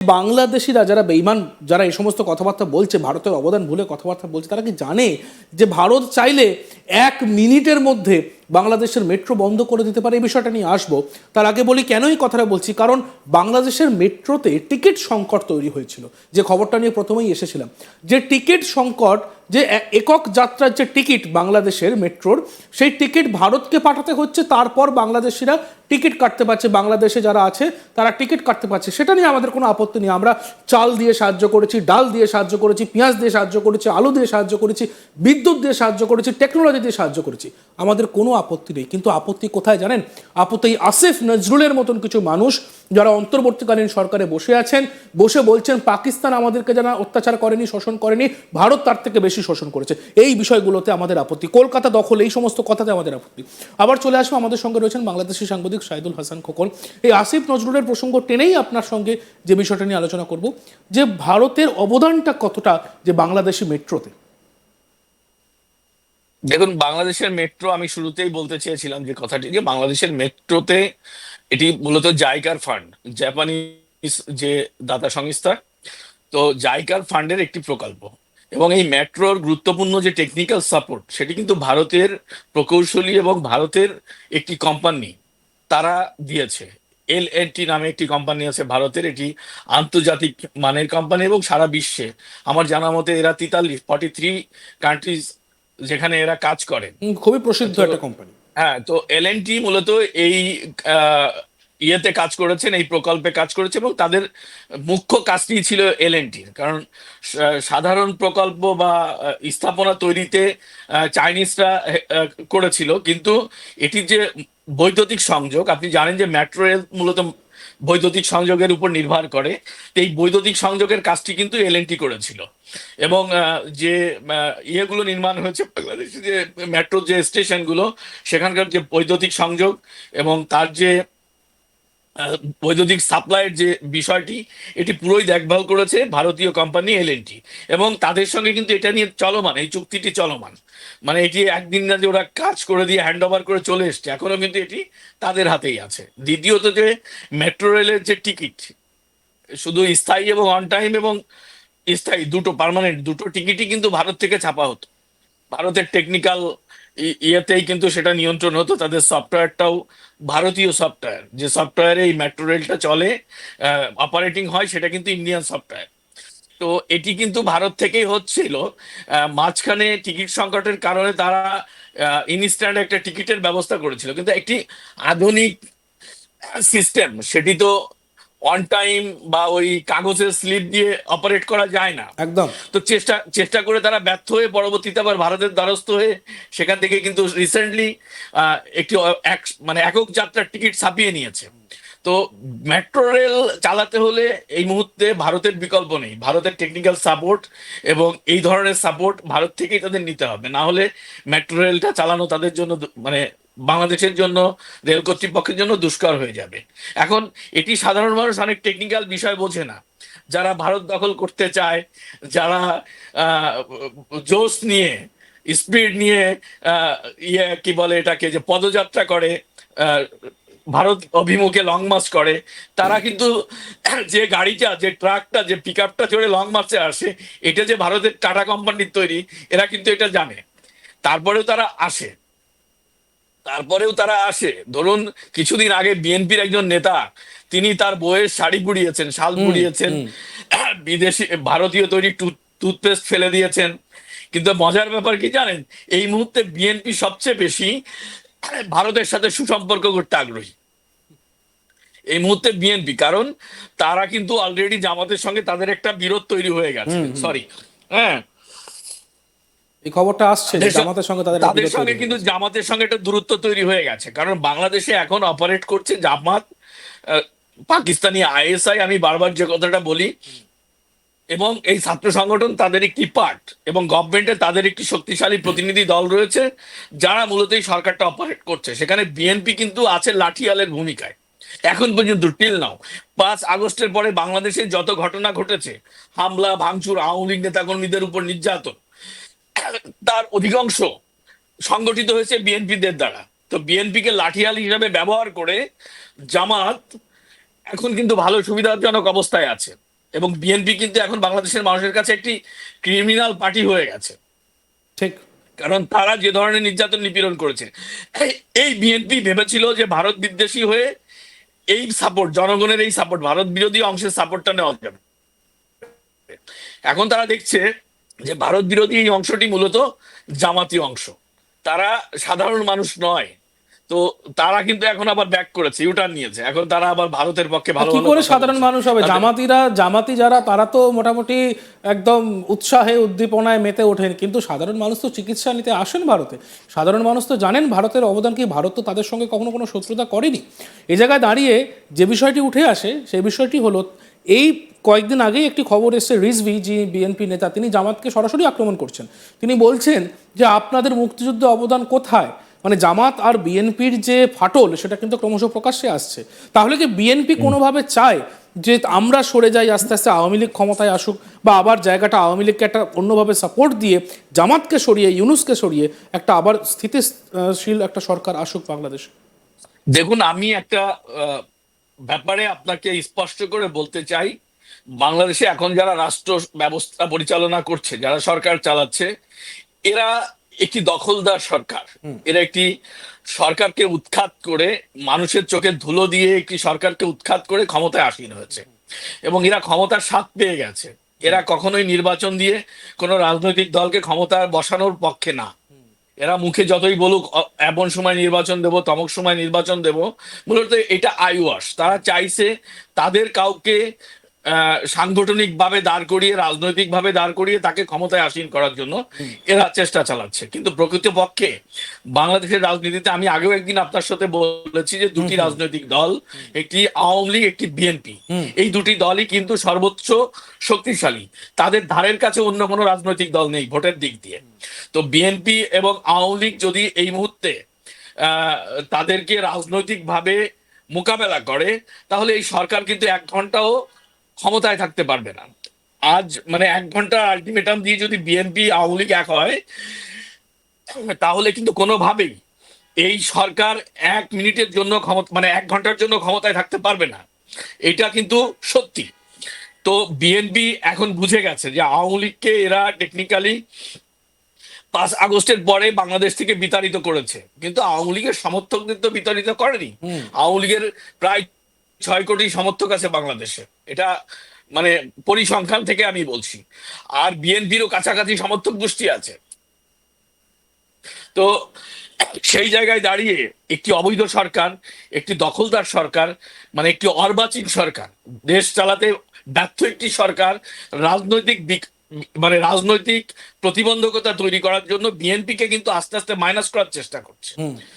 বাংলাদেশিরা যারা বেঈমান, যারা এই সমস্ত কথাবার্তা বলছে, ভারতের অবদান ভুলে কথাবার্তা বলছে, তারা কি জানে যে ভারত চাইলে 1 মিনিটের মধ্যে বাংলাদেশের মেট্রো বন্ধ করে দিতে পারে? এই বিষয়টা নিয়ে আসবো। তার আগে বলি কেন এই কথাটা বলছি, কারণ বাংলাদেশের মেট্রোতে টিকিট সংকট তৈরি হয়েছিল, যে খবরটা নিয়ে প্রথমেই এসেছিলাম। যে টিকিট সংকট, যে একক যাত্রার যে টিকিট বাংলাদেশের মেট্রোর, সেই টিকিট ভারতকে পাঠাতে হচ্ছে, তারপর বাংলাদেশিরা টিকিট কাটতে পারছে, বাংলাদেশে যারা আছে তারা টিকিট কাটতে পারছে। সেটা নিয়ে আমাদের কোনো আপত্তি নেই। আমরা চাল দিয়ে সাহায্য করেছি, ডাল দিয়ে সাহায্য করেছি, পেঁয়াজ দিয়ে সাহায্য করেছি, আলু দিয়ে সাহায্য করেছি, বিদ্যুৎ দিয়ে সাহায্য করেছি, টেকনোলজি দিয়ে সাহায্য করেছি, আমাদের কোনো আপত্তি নেই। কিন্তু আপত্তি কোথায় জানেন? আপত্তি আসিফ নজরুলের মতন কিছু মানুষ যারা অন্তর্বর্তীকালীন সরকারে বসে আছেন, বসে বলছেন পাকিস্তান আমাদেরকে যারা অত্যাচার করেনি, শোষণ করেনি, ভারত তার থেকে বেশি শোষণ করেছে। এই বিষয়গুলোতে আমাদের আপত্তি, কলকাতা দখল, এই সমস্ত কথাতে আমাদের আপত্তি। আবার চলে আসবো, আমাদের সঙ্গে রয়েছেন বাংলাদেশি সাংবাদিক শাহিদুল হাসান খোকন। এই আসিফ নজরুলের প্রসঙ্গ টেনেই আপনার সঙ্গে যে বিষয়টা নিয়ে আলোচনা করব, যে ভারতের অবদানটা কতটা যে বাংলাদেশি মেট্রোতে। দেখুন, বাংলাদেশের মেট্রো, আমি শুরুতেই বলতে চেয়েছিলাম যে কথাটি, যে বাংলাদেশের মেট্রোতে এটি মূলত জাইকার ফান্ড, জাপানিজ যে দাতা সংস্থা, তো জাইকার ফান্ডের একটি প্রকল্প। এবং এই মেট্রোর গুরুত্বপূর্ণ যে টেকনিক্যাল সাপোর্ট, সেটি কিন্তু ভারতের প্রকৌশলী এবং ভারতের একটি কোম্পানি তারা দিয়েছে। এল&টি নামে একটি কোম্পানি আছে ভারতের, এটি আন্তর্জাতিক মানের কোম্পানি এবং সারা বিশ্বে আমার জানা মতে এরা 43 কান্ট্রিজ যেখানে এরা কাজ করে। খুবই প্রসিদ্ধ তো একটা কোম্পানি। হ্যাঁ, তো এল&টি মূলত এই আহ, ইয়েতে কাজ করেছেন, এই প্রকল্পে কাজ করেছে, এবং তাদের মুখ্য কাজটি ছিল এল&টির। কারণ সাধারণ প্রকল্প বা স্থাপনা তৈরিতে চাইনিজরা করেছিল, কিন্তু এটির যে বৈদ্যুতিক সংযোগ, আপনি জানেন যে মেট্রো রেল মূলত বৈদ্যুতিক সংযোগের উপর নির্ভর করে। তো এই বৈদ্যুতিক সংযোগের কাজটি কিন্তু এল&টি করেছিল। এবং যে ইয়েগুলো নির্মাণ হয়েছে বাংলাদেশে, যে মেট্রোর যে স্টেশনগুলো, সেখানকার যে বৈদ্যুতিক সংযোগ এবং তার যে বৈদ্যুতিক সাপ্লাইয়ের যে বিষয়টি, এটি পুরোই দেখভাল করেছে ভারতীয় কোম্পানি এল&টি। এবং তাদের সঙ্গে কিন্তু এটা নিয়ে চলমান, এই চুক্তিটি চলমান। মানে এটি একদিন না যে ওরা কাজ করে দিয়ে হ্যান্ড ওভার করে চলে এসছে, এখনো কিন্তু এটি তাদের হাতেই আছে। দ্বিতীয়ত, যে মেট্রো রেলের যে টিকিট, শুধু স্থায়ী এবং অন টাইম এবং স্থায়ী দুটো, পার্মানেন্ট দুটো টিকিটই কিন্তু ভারত থেকে ছাপা হতো। ভারতের টেকনিক্যাল ইয়েতেই কিন্তু সেটা নিয়ন্ত্রণ হতো। তাদের সফটওয়্যারটাও ভারতীয় সফটওয়্যার, যে সফটওয়্যারে এই মেট্রো রেলটা চলে, অপারেটিং হয়, সেটা কিন্তু ইন্ডিয়ান সফটওয়্যার। তো এটি কিন্তু ভারত থেকেই হচ্ছিল। মাঝখানে টিকিট সংকটের কারণে তারা ইনস্ট্যান্ট একটা টিকিটের ব্যবস্থা করেছিল, কিন্তু একটি আধুনিক সিস্টেম সেটি তো অন টাইম বা ওই কাগজের স্লিপ দিয়ে অপারেট করা যায় না। একদম। তো চেষ্টা চেষ্টা করে তারা ব্যর্থ হয়ে পরবর্তীতে আবার ভারতের দ্বারস্থ হয়ে সেখান থেকে কিন্তু রিসেন্টলি একটি মানে একক যাত্রার টিকিট ছাপিয়ে নিয়েছে। তো মেট্রো রেল চালাতে হলে এই মুহূর্তে ভারতের বিকল্প নেই। ভারতের টেকনিক্যাল সাপোর্ট এবং এই ধরনের সাপোর্ট ভারত থেকেই তাদের নিতে হবে, না হলে মেট্রো রেলটা চালানো তাদের জন্য মানে বাংলাদেশের জন্য, রেল কর্তৃপক্ষের জন্য দুষ্কর হয়ে যাবে। এখন এটি সাধারণ মানুষ অনেক টেকনিক্যাল বিষয় বোঝে না। যারা ভারত দখল করতে চায়, যারা আহ জোশ নিয়ে, স্পিড নিয়ে ইয়ে কি বলে এটাকে, যে পদযাত্রা করে, আহ, ভারত অভিমুখে লং মার্চ করে, তারা কিন্তু যে গাড়িটা, যে ট্রাকটা, যে পিক আপটা চড়ে লং মার্চে আসে, এটা যে ভারতের টাটা কোম্পানির তৈরি, এরা কিন্তু এটা জানে। তারপরেও তারা আসে, ধরুন কিছুদিন আগে বিএনপির একজন নেতা, তিনি তার বউয়ের শাড়ি পুড়িয়েছেন, শাল হুম পুড়িয়েছেন, হুম বিদেশি ভারতীয় তৈরি টুথপেস্ট ফেলে দিয়েছেন। কিন্তু মজার ব্যাপার কি জানেন, এই মুহূর্তে বিএনপি সবচেয়ে বেশি ভারতের সাথে সুসম্পর্ক করতে আগ্রহী এই মুহূর্তে বিএনপি, কারণ তারা কিন্তু অলরেডি জামাতের সঙ্গে তাদের একটা বিরোধ তৈরি হয়ে গেছে। হুম হুম সরি, হ্যাঁ, এই খবরটা আসছে যে জামাতের সঙ্গে তাদের একটা তাদের বিরোধ তৈরি সঙ্গে হয়ে কিন্তু গেছে। জামাতের সঙ্গে একটা দূরত্ব তৈরি হয়ে গেছে, কারণ বাংলাদেশে এখন অপারেট করছে জামাত, আহ, পাকিস্তানি আইএসআই, আমি বারবার যে কথাটা বলি, এবং এই ছাত্র সংগঠন তাদের একটি পার্ট, এবং গভর্নমেন্টে তাদের একটি শক্তিশালী প্রতিনিধি দল রয়েছে যারা মূলত এই সরকারটা অপারেট করছে। সেখানে বিএনপি কিন্তু আছে লাঠিয়ালের ভূমিকায় এখন পর্যন্ত, টিল নাও। 5 আগস্টের পরে বাংলাদেশে যত ঘটনা ঘটেছে, হামলা ভাঙচুর, আওয়ামী লীগ নেতাকর্মীদের উপর নির্যাতন, তার অধিকাংশ সংগঠিত হয়েছে বিএনপিদের দ্বারা। তো বিএনপি কে লাঠিয়াল হিসাবে ব্যবহার করে জামাত এখন কিন্তু ভালো সুবিধাজনক অবস্থায় আছে। এবং বিএনপি কিন্তু এখন বাংলাদেশের মানুষের কাছে একটি ক্রিমিনাল পার্টি হয়ে গেছে, ঠিক। কারণ তারা যে ধরনের নির্যাতন নিপীড়ন করেছে। এই বিএনপি ভেবেছিল যে ভারত বিদ্বেষী হয়ে এই সাপোর্ট, জনগণের এই সাপোর্ট, ভারত বিরোধী অংশের সাপোর্টটা নেওয়া যাবে। এখন তারা দেখছে যে ভারত বিরোধী এই অংশটি মূলত জামাতি অংশ, তারা সাধারণ মানুষ নয়। তো তারা কিন্তু এখন আবার ব্যাক করেছে, ইউটার্ন নিয়েছে, এখন তারা আবার ভারতের পক্ষে ভালো কি ভালো করে কথা সাধারণ বলছে। মানুষ হবে? জামাতি যারা, তারা তো মোটামুটি একদম উৎসাহে উদ্দীপনায় মেতে ওঠেন, কিন্তু সাধারণ মানুষ তো চিকিৎসা নিতে আসেন ভারতে। সাধারণ মানুষ তো জানেন ভারতের অবদান কি, ভারত তো তাদের সঙ্গে কখনো কোনো শত্রুতা করেনি। এই জায়গায় দাঁড়িয়ে যে বিষয়টি উঠে আসে সেই বিষয়টি হলো, এই কয়েকদিন আগেই একটি খবর এসেছে, রিজভি যে বিএনপি নেতা, তিনি জামাতকে সরাসরি আক্রমণ করছেন। তিনি বলছেন যে আপনাদের মুক্তিযুদ্ধে অবদান কোথায়? মানে জামাত আর বিএনপির যে ফাটল, সেটা কিন্তু ক্রমশ প্রকাশ্যে আসছে। তাহলে কি বিএনপি কোনোভাবে চায় যে আমরা সরে যাই, আস্তে আস্তে আওয়ামী লীগ ক্ষমতায় আসুক, বা আবার জায়গাটা আওয়ামী লীগকে একটা অন্যভাবে সাপোর্ট দিয়ে জামাতকে সরিয়ে, ইউনূসকে সরিয়ে একটা আবার স্থিতিশীল একটা সরকার আসুক বাংলাদেশে? দেখুন, আমি একটা ব্যাপারে আপনাকে স্পষ্ট করে বলতে চাই, বাংলাদেশে এখন যারা রাষ্ট্র ব্যবস্থা পরিচালনা করছে, যারা সরকার চালাচ্ছে, এরা একটি দখলদার সরকার। এরা একটি সরকারকে উৎখাত করে, মানুষের চোখে ধুলো দিয়ে একটি সরকারকে উৎখাত করে ক্ষমতায় আসীন হয়েছে, এবং এরা ক্ষমতার স্বাদ পেয়ে গেছে। এরা কখনোই নির্বাচন দিয়ে কোনো রাজনৈতিক দলকে ক্ষমতায় বসানোর পক্ষে না। এরা মুখে যতই বলুক এমন সময় নির্বাচন দেব, তমক সময় নির্বাচন দেব, মূলত এটা আইওয়াস। তারা চাইছে তাদের কাউকে সাংগঠনিক ভাবে দাঁড় করিয়ে, রাজনৈতিক ভাবে দাঁড় করিয়ে তাকে ক্ষমতায় আসীন করার জন্য এরা চেষ্টা চালাচ্ছে। কিন্তু প্রকৃতপক্ষে বাংলাদেশের রাজনীতিতে, আমি আগেও একদিন আপনার সাথে বলেছি যে দুটি রাজনৈতিক দল, একটি আওয়ামী লীগ, একটি বিএনপি, এই দুটি দলই কিন্তু সর্বোচ্চ শক্তিশালী। তাদের ধারের কাছে অন্য কোনো রাজনৈতিক দল নেই ভোটের দিক দিয়ে। তো বিএনপি এবং আওয়ামী লীগ যদি এই মুহূর্তে তাদেরকে রাজনৈতিকভাবে মোকাবেলা করে, তাহলে এই সরকার কিন্তু 1 ঘন্টাও ক্ষমতায় থাকতে পারবে না। আজ মানে 1 ঘন্টা আলটিমেটাম দিয়ে যদি বিএনপি আওয়ামী লীগ এক হয়, তাহলে কিন্তু কোনোভাবেই এই সরকার 1 মিনিটের জন্য ক্ষমতা, মানে 1 ঘন্টার জন্য ক্ষমতায় থাকতে পারবে না। এটা কিন্তু সত্যি। তো বিএনপি এখন বুঝে গেছে যে আওয়ামী লীগকে এরা টেকনিক্যালি 5 আগস্টের পরে বাংলাদেশ থেকে বিতাড়িত করেছে, কিন্তু আওয়ামী লীগের সমর্থকদের তো বিতাড়িত করেনি। আওয়ামী লীগের প্রায় 6 কোটি সমর্থক আছে বাংলাদেশে, এটা মানে পরিসংখ্যান থেকে আমি বলছি। আর বিএনপিরও কাছাকাছি সমর্থক গোষ্ঠী আছে। তো সেই জায়গায় দাঁড়িয়ে একটি অবৈধ সরকার, একটি দখলদার সরকার, মানে একটি অর্বাচীন সরকার, দেশ চালাতে ব্যর্থ একটি সরকার, রাজনৈতিক মানে রাজনৈতিক প্রতিবন্ধকতা তৈরি করার জন্য বিএনপিকে কিন্তু আস্তে আস্তে মাইনাস করার চেষ্টা করছে।